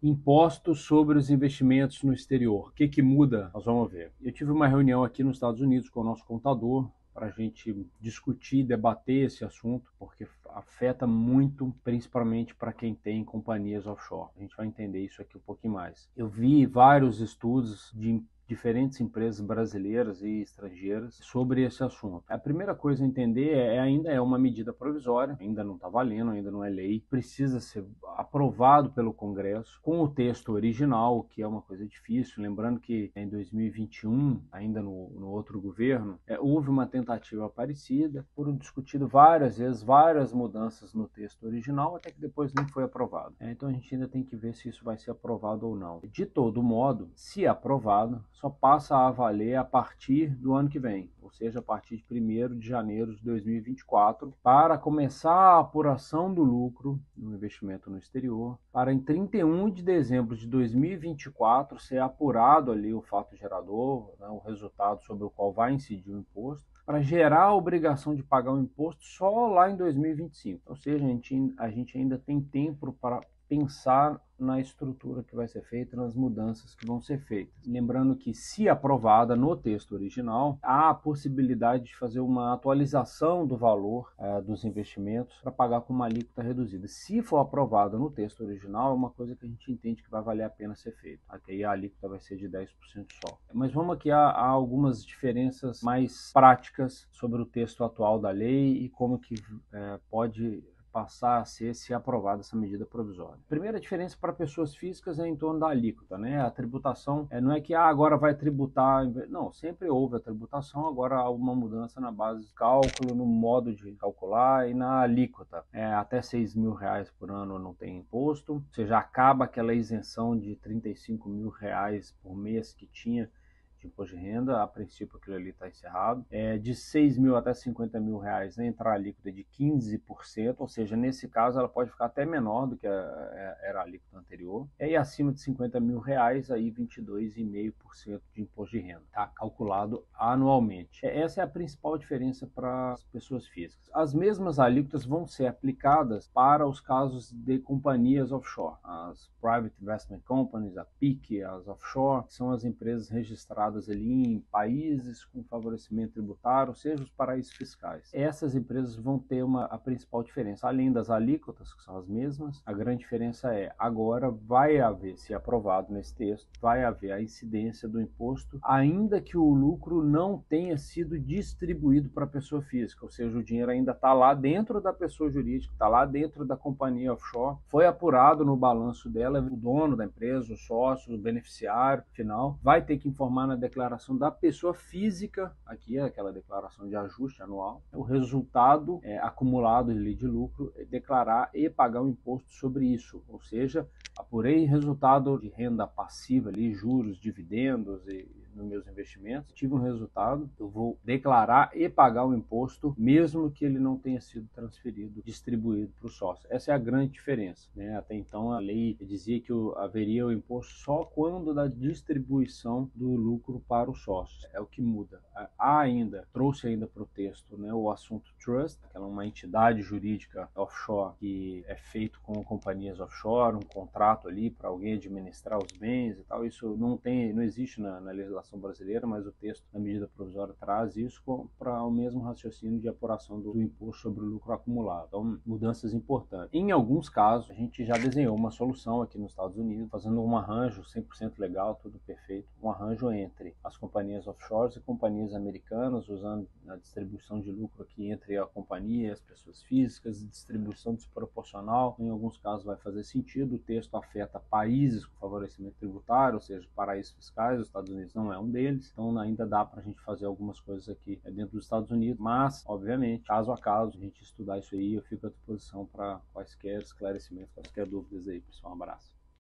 Impostos sobre os investimentos no exterior. O que muda? Nós vamos ver. Eu tive uma reunião aqui nos Estados Unidos com o nosso contador para a gente discutir, debater esse assunto, porque afeta muito, principalmente para quem tem companhias offshore. A gente vai entender isso aqui um pouquinho mais. Eu vi vários estudos de diferentes empresas brasileiras e estrangeiras sobre esse assunto. A primeira coisa a entender ainda é uma medida provisória, ainda não está valendo, ainda não é lei, precisa ser aprovado pelo Congresso com o texto original, que é uma coisa difícil. Lembrando que em 2021, ainda no outro governo, houve uma tentativa parecida, foram discutidas várias vezes, várias mudanças no texto original, até que depois nem foi aprovado. Então a gente ainda tem que ver se isso vai ser aprovado ou não. De todo modo, se aprovado, só passa a valer a partir do ano que vem, ou seja, a partir de 1º de janeiro de 2024, para começar a apuração do lucro no investimento no exterior, para em 31 de dezembro de 2024 ser apurado ali o fato gerador, né, o resultado sobre o qual vai incidir o imposto, para gerar a obrigação de pagar o imposto só lá em 2025. Ou seja, a gente ainda tem tempo para pensar na estrutura que vai ser feita, nas mudanças que vão ser feitas. Lembrando que, se aprovada no texto original, há a possibilidade de fazer uma atualização do valor dos investimentos para pagar com uma alíquota reduzida. Se for aprovado no texto original, é uma coisa que a gente entende que vai valer a pena ser feita. Aqui a alíquota vai ser de 10% só. Mas vamos aqui a algumas diferenças mais práticas sobre o texto atual da lei e como que pode passar a ser, se aprovada essa medida provisória. A primeira diferença para pessoas físicas é em torno da alíquota, né? A tributação não é que agora vai tributar, não, sempre houve a tributação, agora há uma mudança na base de cálculo, no modo de calcular e na alíquota. Até R$6.000 por ano não tem imposto, ou seja, acaba aquela isenção de R$35.000 por mês que tinha de imposto de renda. A princípio aquilo ali está encerrado. De 6 mil até 50 mil reais, né, entrar a alíquota de 15%, ou seja, nesse caso ela pode ficar até menor do que era a alíquota anterior. E acima de 50 mil reais, aí 22,5% de imposto de renda, tá? Calculado anualmente. Essa é a principal diferença para as pessoas físicas. As mesmas alíquotas vão ser aplicadas para os casos de companhias offshore. As Private Investment Companies, a PIC, as offshore, que são as empresas registradas ali em países com favorecimento tributário, ou seja, os paraísos fiscais. Essas empresas vão ter a principal diferença. Além das alíquotas, que são as mesmas, a grande diferença agora vai haver, se aprovado nesse texto, vai haver a incidência do imposto, ainda que o lucro não tenha sido distribuído para a pessoa física, ou seja, o dinheiro ainda está lá dentro da pessoa jurídica, está lá dentro da companhia offshore, foi apurado no balanço dela, o dono da empresa, o sócio, o beneficiário final, vai ter que informar na declaração da pessoa física, aqui é aquela declaração de ajuste anual, o resultado acumulado de lucro, declarar e pagar o imposto sobre isso, ou seja, apurei resultado de renda passiva ali, juros, dividendos e nos meus investimentos, tive um resultado, eu vou declarar e pagar o imposto, mesmo que ele não tenha sido transferido, distribuído para o sócio. Essa é a grande diferença, né? Até então a lei dizia que haveria o imposto só quando da distribuição do lucro para os sócios. É o que muda. Trouxe ainda para o texto, né, o assunto trust, que é uma entidade jurídica offshore que é feito com companhias offshore, um contrato ali para alguém administrar os bens e tal. Isso não existe na legislação brasileira, mas o texto da medida provisória traz isso para o mesmo raciocínio de apuração do imposto sobre o lucro acumulado. Então, mudanças importantes. Em alguns casos, a gente já desenhou uma solução aqui nos Estados Unidos, fazendo um arranjo 100% legal, tudo perfeito, um arranjo entre as companhias offshore e companhias americanas, usando a distribuição de lucro aqui entre a companhia e as pessoas físicas, distribuição desproporcional. Em alguns casos vai fazer sentido. O texto afeta países com favorecimento tributário, ou seja, paraísos fiscais. Os Estados Unidos não é um deles, então ainda dá para a gente fazer algumas coisas aqui dentro dos Estados Unidos, mas, obviamente, caso a caso, a gente estudar isso aí, eu fico à disposição para quaisquer esclarecimentos, quaisquer dúvidas aí, pessoal. Um abraço.